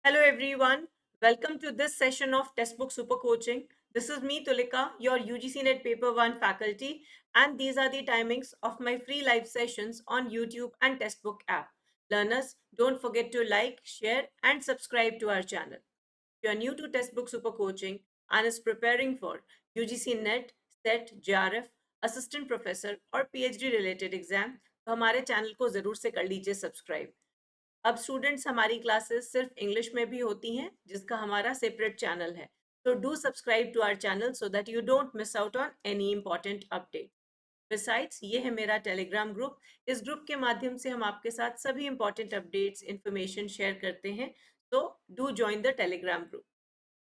Hello everyone, welcome to this session of Textbook Super Coaching. This is me Tulika, your UGC NET Paper 1 faculty, and these are the timings of my free live sessions on YouTube and Textbook app. Learners, don't forget to like, share and subscribe to our channel. If you are new to Textbook Super Coaching and is preparing for UGC NET, SET, JRF, Assistant Professor और PhD related exam, तो हमारे channel को जरूर से कर लीजिए subscribe. अब students हमारी क्लासेस सिर्फ इंग्लिश में भी होती हैं जिसका हमारा सेपरेट चैनल है, तो do subscribe to our channel so that you don't miss out on any important update. Besides ये है मेरा टेलीग्राम ग्रुप। इस ग्रुप के माध्यम से हम आपके साथ सभी इंपॉर्टेंट अपडेट्स इंफॉर्मेशन शेयर करते हैं, तो do join the Telegram group.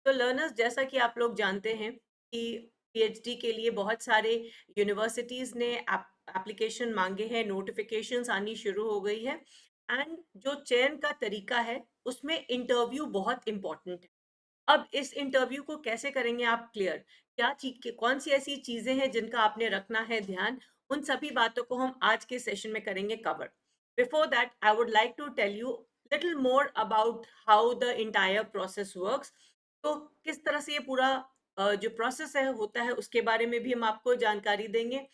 तो लर्नर्स, जैसा कि आप लोग जानते हैं कि पीएचडी के लिए बहुत सारे यूनिवर्सिटीज़ ने एप्लीकेशन मांगे हैं, नोटिफिकेशंस आनी शुरू हो गई है एंड जो चयन का तरीका है उसमें इंटरव्यू बहुत इंपॉर्टेंट है। अब इस इंटरव्यू को कैसे करेंगे आप क्लियर, क्या चीज कौन सी ऐसी चीजें हैं जिनका आपने रखना है ध्यान, उन सभी बातों को हम आज के सेशन में करेंगे कवर। Before that I would like to tell you little more about how the entire process works. तो किस तरह से ये पूरा जो प्रोसेस है होता है उसके बारे में भी हम आपको जानकारी देंगे।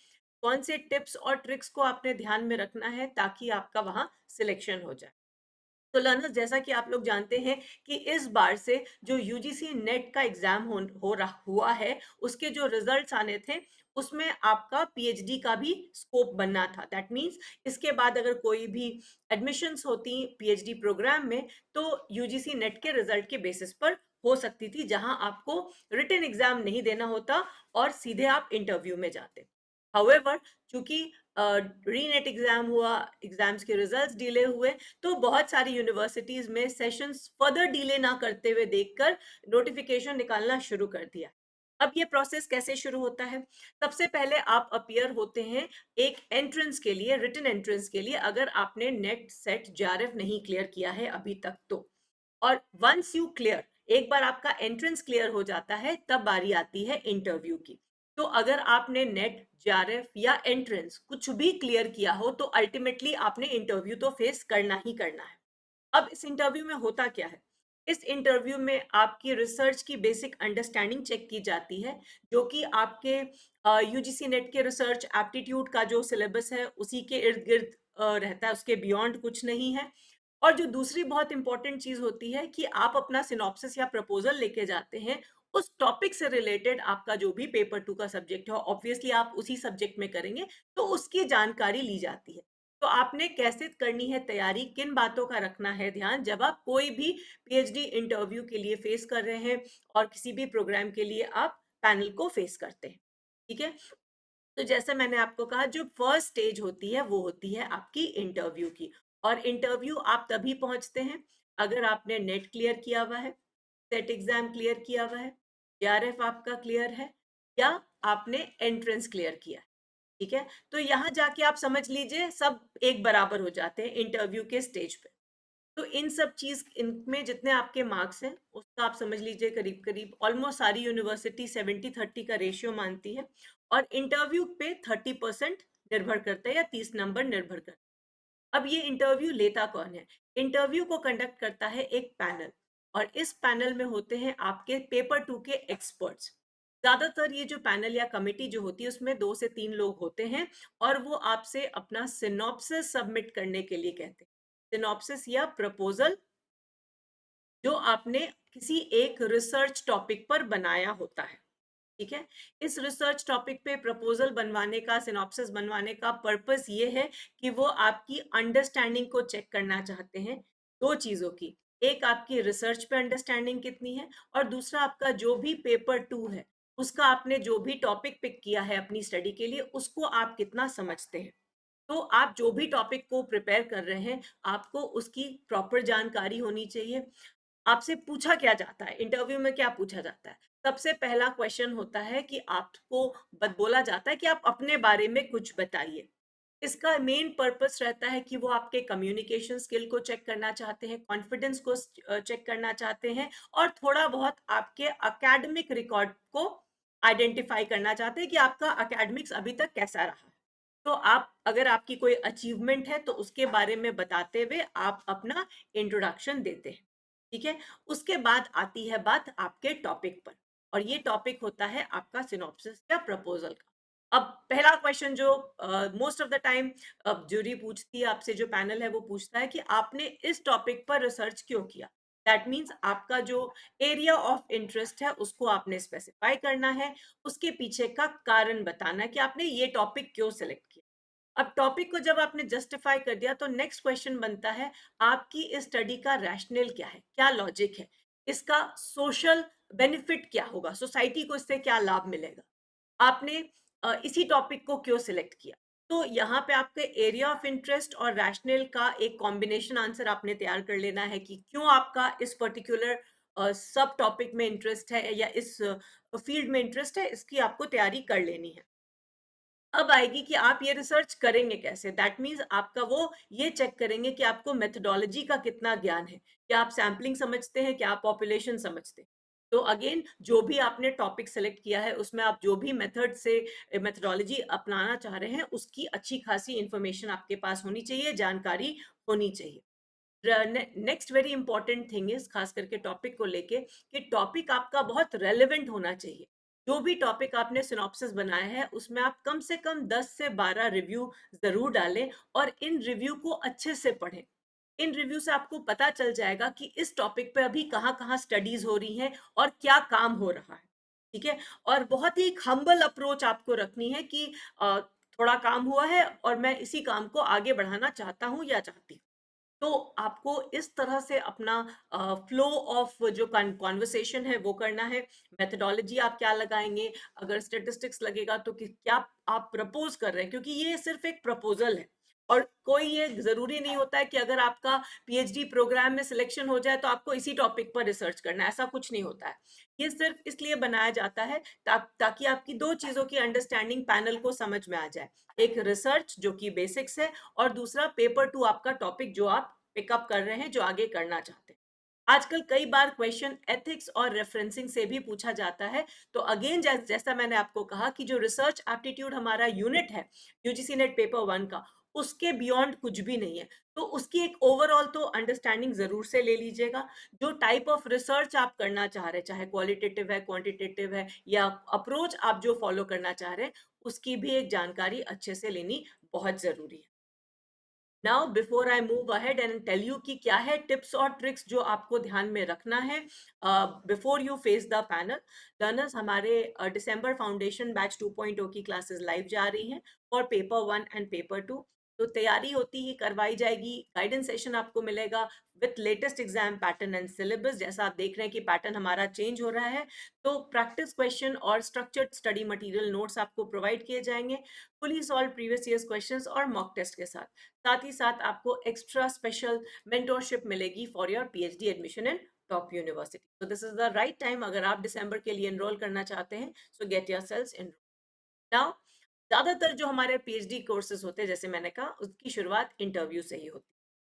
कौन से टिप्स और ट्रिक्स को आपने ध्यान में रखना है ताकि आपका वहाँ सिलेक्शन हो जाए। तो लर्नर्स, जैसा कि आप लोग जानते हैं कि इस बार से जो यूजीसी नेट का एग्जाम हो रहा हुआ है, उसके जो रिजल्ट्स आने थे उसमें आपका पीएचडी का भी स्कोप बनना था। दैट मींस इसके बाद अगर कोई भी एडमिशंस होती पीएचडी प्रोग्राम में तो यूजीसी नेट के रिजल्ट के बेसिस पर हो सकती थी, जहां आपको रिटन एग्जाम नहीं देना होता और सीधे आप इंटरव्यू में जाते। हाउएवर, चूंकि रीनेट एग्जाम हुआ, एग्जाम्स के रिजल्ट्स डिले हुए, तो बहुत सारी यूनिवर्सिटीज में सेशंस फर्दर डिले ना करते हुए देखकर नोटिफिकेशन निकालना शुरू कर दिया। अब ये प्रोसेस कैसे शुरू होता है? सबसे पहले आप अपीयर होते हैं एक एंट्रेंस के लिए, रिटन एंट्रेंस के लिए, अगर आपने नेट सेट जेआरएफ नहीं क्लियर किया है अभी तक तो। और वंस यू क्लियर, एक बार आपका एंट्रेंस क्लियर हो जाता है तब बारी आती है इंटरव्यू की। तो अगर आपने नेट, जेआरएफ या एंट्रेंस कुछ भी क्लियर किया हो तो अल्टीमेटली आपने इंटरव्यू तो फेस करना ही करना है। अब इस इंटरव्यू में होता क्या है? इस इंटरव्यू में आपकी रिसर्च की बेसिक अंडरस्टैंडिंग चेक की जाती है, जो कि आपके यूजीसी नेट के रिसर्च एप्टीट्यूड का जो सिलेबस है उसी के इर्द गिर्द रहता है, उसके बियॉन्ड कुछ नहीं है। और जो दूसरी बहुत इंपॉर्टेंट चीज होती है कि आप अपना सिनॉप्सिस या प्रपोजल लेके जाते हैं, उस टॉपिक से रिलेटेड आपका जो भी पेपर टू का सब्जेक्ट है, ऑब्वियसली आप उसी सब्जेक्ट में करेंगे, तो उसकी जानकारी ली जाती है। तो आपने कैसे करनी है तैयारी, किन बातों का रखना है ध्यान जब आप कोई भी पीएचडी इंटरव्यू के लिए फेस कर रहे हैं और किसी भी प्रोग्राम के लिए आप पैनल को फेस करते हैं। ठीक है, तो जैसे मैंने आपको कहा, जो फर्स्ट स्टेज होती है वो होती है आपकी इंटरव्यू की। और इंटरव्यू आप तभी पहुंचते हैं अगर आपने नेट क्लियर किया हुआ है, सेट एग्जाम क्लियर किया हुआ है, जेआरएफ आपका क्लियर है, या आपने एंट्रेंस क्लियर किया है। ठीक है, तो यहाँ जाके आप समझ लीजिए सब एक बराबर हो जाते हैं इंटरव्यू के स्टेज पे। तो इन सब चीज, इनमें जितने आपके मार्क्स हैं उसका आप समझ लीजिए करीब करीब ऑलमोस्ट सारी यूनिवर्सिटी 70-30 का रेशियो मानती है, और इंटरव्यू पे 30% निर्भर करता है या 30 नंबर निर्भर करता है। अब ये इंटरव्यू लेता कौन है? इंटरव्यू को कंडक्ट करता है एक पैनल, और इस पैनल में होते हैं आपके पेपर टू के एक्सपर्ट्स। ज्यादातर ये जो पैनल या कमेटी जो होती है उसमें 2 से 3 लोग होते हैं, और वो आपसे अपना सिनॉप्सिस सबमिट करने के लिए कहते हैं। सिनॉप्सिस या प्रपोजल जो आपने किसी एक रिसर्च टॉपिक पर बनाया होता है। ठीक है, इस रिसर्च टॉपिक पे प्रपोजल बनवाने का, सिनॉप्सिस बनवाने का पर्पस ये है कि वो आपकी अंडरस्टैंडिंग को चेक करना चाहते हैं, दो चीजों की। एक आपकी रिसर्च पे अंडरस्टैंडिंग कितनी है, और दूसरा आपका जो भी पेपर टू है उसका आपने जो भी टॉपिक पिक किया है अपनी स्टडी के लिए उसको आप कितना समझते हैं। तो आप जो भी टॉपिक को प्रिपेयर कर रहे हैं आपको उसकी प्रॉपर जानकारी होनी चाहिए। आपसे पूछा क्या जाता है इंटरव्यू में, क्या पूछा जाता है? सबसे पहला क्वेश्चन होता है कि आपको बोला जाता है कि आप अपने बारे में कुछ बताइए। इसका मेन पर्पस रहता है कि वो आपके कम्युनिकेशन स्किल को चेक करना चाहते हैं, कॉन्फिडेंस को चेक करना चाहते हैं, और थोड़ा बहुत आपके एकेडमिक रिकॉर्ड को आइडेंटिफाई करना चाहते हैं कि आपका एकेडमिक्स अभी तक कैसा रहा। तो आप, अगर आपकी कोई अचीवमेंट है तो उसके बारे में बताते हुए आप अपना इंट्रोडक्शन देते हैं। ठीक है? उसके बाद आती है बात आपके टॉपिक पर, और ये टॉपिक होता है आपका सिनॉप्सिस या प्रपोज़ल का। अब पहला क्वेश्चन जो most of the time jury पूछती है आपसे, जो पैनल है वो पूछता है कि आपने इस टॉपिक पर रिसर्च क्यों किया? दैट मीन्स आपका जो एरिया ऑफ इंटरेस्ट है उसको आपने स्पेसिफाई करना है, उसके पीछे का कारण बताना है कि आपने ये टॉपिक क्यों सेलेक्ट किया। अब टॉपिक को जब आपने जस्टिफाई कर दिया तो नेक्स्ट क्वेश्चन बनता है, आपकी इस स्टडी का रैशनल क्या है, क्या लॉजिक है, इसका सोशल बेनिफिट क्या होगा, सोसाइटी को इससे क्या लाभ मिलेगा, आपने इसी टॉपिक को क्यों सिलेक्ट किया। तो यहाँ पे आपके एरिया ऑफ इंटरेस्ट और रैशनल का एक कॉम्बिनेशन आंसर आपने तैयार कर लेना है कि क्यों आपका इस पर्टिकुलर सब टॉपिक में इंटरेस्ट है या इस फील्ड में इंटरेस्ट है, इसकी आपको तैयारी कर लेनी है। अब आएगी कि आप ये रिसर्च करेंगे कैसे। दैट मीन्स आपका वो ये चेक करेंगे कि आपको मेथोडोलॉजी का कितना ज्ञान है, क्या आप सैम्पलिंग समझते हैं, क्या आप पॉपुलेशन समझते हैं। तो अगेन जो भी आपने टॉपिक सेलेक्ट किया है उसमें आप जो भी मेथड से मेथोडोलॉजी अपनाना चाह रहे हैं उसकी अच्छी खासी इंफॉर्मेशन आपके पास होनी चाहिए, जानकारी होनी चाहिए। Next very important thing is, खास करके टॉपिक को लेके, कि टॉपिक आपका बहुत रेलेवेंट होना चाहिए। जो भी टॉपिक आपने सिनॉप्सिस बनाया है उसमें आप कम से कम 10 से 12 रिव्यू जरूर डालें, और इन रिव्यू को अच्छे से पढ़ें। इन रिव्यू से आपको पता चल जाएगा कि इस टॉपिक पे अभी कहाँ कहाँ स्टडीज हो रही हैं और क्या काम हो रहा है। ठीक है? और बहुत ही हम्बल अप्रोच आपको रखनी है कि थोड़ा काम हुआ है और मैं इसी काम को आगे बढ़ाना चाहता हूँ या चाहती हूँ। तो आपको इस तरह से अपना फ्लो ऑफ जो कॉन्वर्सेशन है वो करना है। मेथोडोलॉजी आप क्या लगाएंगे, अगर स्टेटिस्टिक्स लगेगा तो क्या आप प्रपोज कर रहे हैं, क्योंकि ये सिर्फ एक प्रपोजल है। और कोई ये जरूरी नहीं होता है कि अगर आपका पीएचडी प्रोग्राम में सिलेक्शन हो जाए तो आपको इसी टॉपिक पर रिसर्च करना है, ऐसा कुछ नहीं होता है। ये सिर्फ इसलिए बनाया जाता है ताकि आपकी दो चीजों की अंडरस्टैंडिंग पैनल को समझ में आ जाए। एक रिसर्च जो कि बेसिक्स है, और दूसरा पेपर टू आपका टॉपिक जो आप पिकअप कर रहे हैं, जो आगे करना चाहते हैं। आजकल कई बार क्वेश्चन एथिक्स और रेफरेंसिंग से भी पूछा जाता है। तो अगेन जैसा मैंने आपको कहा कि जो रिसर्च एप्टीट्यूड हमारा यूनिट है यूजीसी नेट पेपर वन का, उसके बियॉन्ड कुछ भी नहीं है। तो उसकी एक ओवरऑल तो अंडरस्टैंडिंग जरूर से ले लीजिएगा। जो टाइप ऑफ रिसर्च आप करना चाह रहे हैं, चाहे क्वालिटेटिव है, क्वांटिटेटिव है, या अप्रोच आप जो फॉलो करना चाह रहे हैं, उसकी भी एक जानकारी अच्छे से लेनी बहुत जरूरी है। Now before I move ahead and tell you कि क्या है टिप्स और ट्रिक्स जो आपको ध्यान में रखना है before you face the panel learners, हमारे दिसंबर फाउंडेशन बैच 2.0 की क्लासेस लाइव जा रही हैं for paper one and paper two. तो तैयारी होती ही करवाई जाएगी, गाइडेंस सेशन आपको मिलेगा with latest exam pattern and syllabus. जैसा आप देख रहे हैं कि पैटर्न हमारा चेंज हो रहा है, तो प्रैक्टिस क्वेश्चन और स्ट्रक्चर्ड स्टडी मटेरियल नोट्स आपको प्रोवाइड किए जाएंगे, fully solved previous years questions और मॉक टेस्ट के साथ। साथ ही साथ आपको एक्स्ट्रा स्पेशल मेंटोरशिप मिलेगी for your PhD admission in top university. तो this is the right time अगर आप दिसंबर के लिए एनरोल करना चाहते हैं, so get yourselves in now. ज्यादातर जो हमारे पीएचडी कोर्सेज होते हैं, जैसे मैंने कहा, उसकी शुरुआत इंटरव्यू से ही होती है।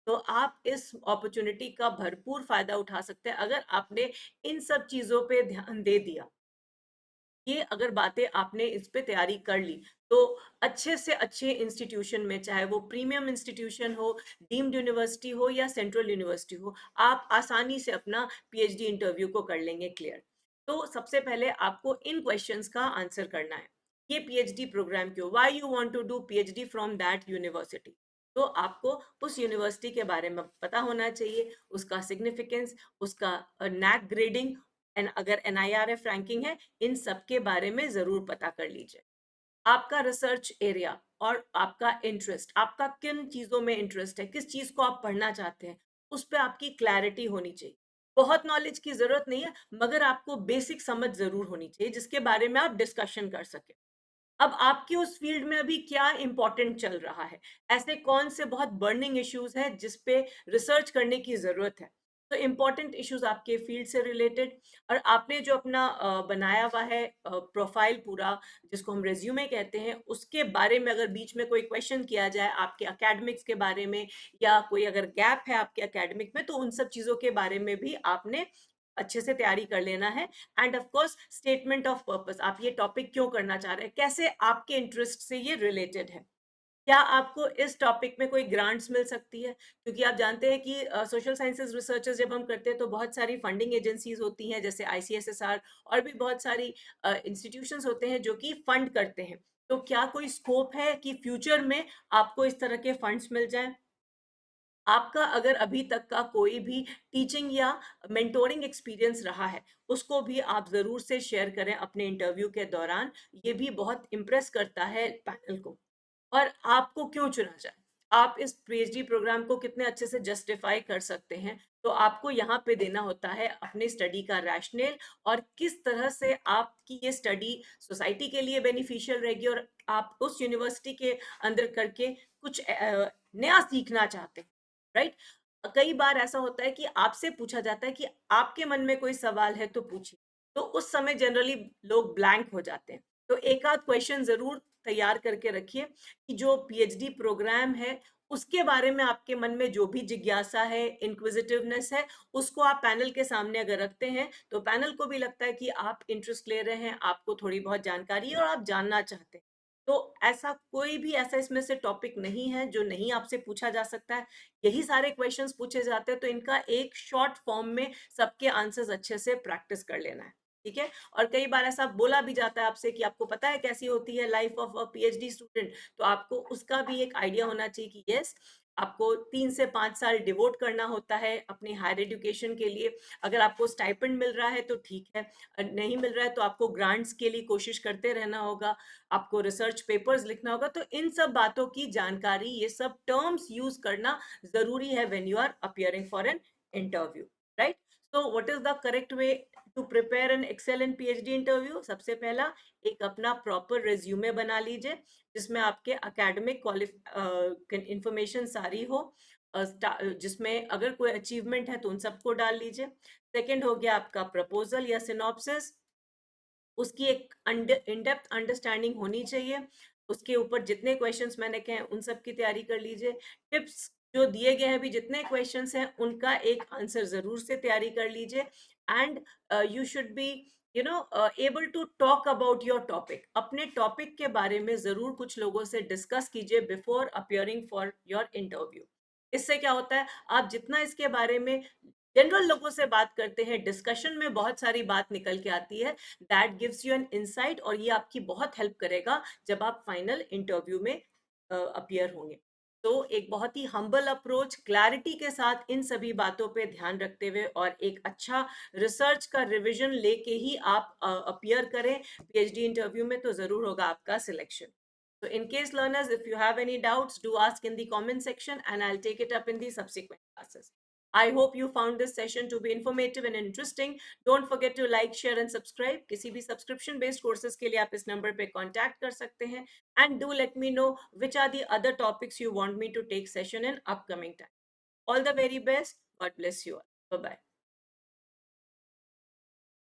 तो आप इस अपॉर्चुनिटी का भरपूर फायदा उठा सकते हैं अगर आपने इन सब चीजों पे ध्यान दे दिया। ये अगर बातें आपने इस पे तैयारी कर ली, तो अच्छे से अच्छे इंस्टीट्यूशन में, चाहे वो प्रीमियम इंस्टीट्यूशन हो, डीम्ड यूनिवर्सिटी हो या सेंट्रल यूनिवर्सिटी हो, आप आसानी से अपना पीएचडी इंटरव्यू को कर लेंगे क्लियर। तो सबसे पहले आपको इन क्वेश्चंस का आंसर करना है। ये पीएचडी प्रोग्राम क्यों, why you want to do PhD from that university. तो आपको उस यूनिवर्सिटी के बारे में पता होना चाहिए, उसका सिग्निफिकेंस, उसका नैक ग्रेडिंग, एंड अगर एनआईआरएफ रैंकिंग है, इन सब के बारे में जरूर पता कर लीजिए। आपका रिसर्च एरिया और आपका इंटरेस्ट, आपका किन चीजों में इंटरेस्ट है, किस चीज को आप पढ़ना चाहते हैं, उस पर आपकी क्लैरिटी होनी चाहिए। बहुत नॉलेज की जरूरत नहीं है, मगर आपको बेसिक समझ जरूर होनी चाहिए जिसके बारे में आप डिस्कशन कर सके। अब आपके उस फील्ड में अभी क्या इंपॉर्टेंट चल रहा है, ऐसे कौन से बहुत बर्निंग इश्यूज हैं जिस पे रिसर्च करने की जरूरत है। तो इंपॉर्टेंट इश्यूज आपके फील्ड से रिलेटेड, और आपने जो अपना बनाया हुआ है प्रोफाइल पूरा, जिसको हम रेज्यूमे कहते हैं, उसके बारे में अगर बीच में कोई क्वेश्चन किया जाए आपके एकेडमिक्स के बारे में, या कोई अगर गैप है आपके एकेडमिक में, तो उन सब चीजों के बारे में भी आपने अच्छे से तैयारी कर लेना है। End of course statement of purpose, आप ये टॉपिक क्यों करना चाह रहे हैं, कैसे आपके इंटरेस्ट से ये रिलेटेड है। क्या आपको इस टॉपिक में कोई ग्रांट्स मिल सकती है? क्योंकि आप जानते हैं कि सोशल साइंसेज़ रिसर्चेज़ जब हम करते हैं तो बहुत सारी फंडिंग एजेंसीज़ होती हैं जैसे आईसीएसएसआर और भी बहुत सारी इंस्टीट्यूशंस होते हैं जो कि फंड करते हैं। तो क्या कोई स्कोप है कि फ्यूचर में आपको इस तरह के फंड्स मिल जाएँ? आपका अगर अभी तक का कोई भी टीचिंग या मेंटोरिंग एक्सपीरियंस रहा है, उसको भी आप ज़रूर से शेयर करें अपने इंटरव्यू के दौरान। ये भी बहुत इम्प्रेस करता है पैनल को। और आपको क्यों चुना जाए? आप इस पीएचडी प्रोग्राम को कितने अच्छे से जस्टिफाई कर सकते हैं, तो आपको यहाँ पे देना होता है अपने स्टडी का रैशनल और किस तरह से आपकी ये स्टडी सोसाइटी के लिए बेनिफिशियल रहेगी और आप उस यूनिवर्सिटी के अंदर करके कुछ नया सीखना चाहते हैं, राइट? कई बार ऐसा होता है कि आपसे पूछा जाता है कि आपके मन में कोई सवाल है तो पूछिए, तो उस समय जनरली लोग ब्लैंक हो जाते हैं। तो एक आध क्वेश्चन ज़रूर तैयार करके रखिए कि जो पीएचडी प्रोग्राम है, उसके बारे में आपके मन में जो भी जिज्ञासा है, इंक्विजिटिवनेस है, उसको आप पैनल के सामने अगर रखते हैं, तो पैनल को भी लगता है कि आप इंटरेस्ट ले रहे हैं, आपको थोड़ी बहुत जानकारी है और आप जानना चाहते हैं। तो ऐसा कोई भी ऐसा इसमें से टॉपिक नहीं है जो नहीं आपसे पूछा जा सकता है। यही सारे क्वेश्चंस पूछे जाते हैं, तो इनका एक शॉर्ट फॉर्म में सबके आंसर्स अच्छे से प्रैक्टिस कर लेना है, ठीक है? और कई बार ऐसा बोला भी जाता है आपसे कि आपको पता है कैसी होती है life of a PhD student, तो आपको उसका भी एक आइडिया होना चाहिए कि यस, आपको 3 से 5 साल डिवोट करना होता है अपनी हायर एजुकेशन के लिए। अगर आपको स्टाइपेंड मिल रहा है तो ठीक है, नहीं मिल रहा है तो आपको ग्रांट्स के लिए कोशिश करते रहना होगा, आपको रिसर्च पेपर्स लिखना होगा। तो इन सब बातों की जानकारी, ये सब टर्म्स यूज़ करना ज़रूरी है when you are appearing for an interview, right? So what is the correct way to prepare an excel in PhD interview? सबसे पहला, एक अपना प्रॉपर रिज्यूमे बना लीजिए जिसमें आपके एकेडमिक इंफॉर्मेशन सारी हो, जिसमें अगर कोई अचीवमेंट है तो उन सबको डाल लीजिए। सेकंड हो गया आपका प्रपोजल या सिनॉप्सिस, उसकी एक इन डेप्थ अंडरस्टैंडिंग होनी चाहिए। उसके ऊपर जितने क्वेश्चंस मैंने कहे उन सब की तैयारी कर लीजिए। टिप्स जो दिए गए हैं, भी जितने क्वेश्चंस हैं उनका एक आंसर ज़रूर से तैयारी कर लीजिए। And you should be able to talk about your topic. अपने टॉपिक के बारे में ज़रूर कुछ लोगों से डिस्कस कीजिए before appearing for your interview. इससे क्या होता है, आप जितना इसके बारे में जनरल लोगों से बात करते हैं, डिस्कशन में बहुत सारी बात निकल के आती है, that gives you an insight और ये आपकी बहुत हेल्प करेगा जब आप फाइनल इंटरव्यू में अपीयर होंगे। तो एक बहुत ही हम्बल अप्रोच, क्लैरिटी के साथ इन सभी बातों पे ध्यान रखते हुए और एक अच्छा रिसर्च का रिवीजन लेके ही आप अपीयर करें पीएचडी इंटरव्यू में, तो जरूर होगा आपका selection. So in case learners, if you have any doubts, do ask in the comment section and I'll take it up in the subsequent classes. I hope you found this session to be informative and interesting. Don't forget to like, share and subscribe. किसी भी subscription based courses के लिए आप इस number पे contact कर सकते हैं. And do let me know which are the other topics you want me to take session in upcoming time. All the very best. God bless you all. Bye bye.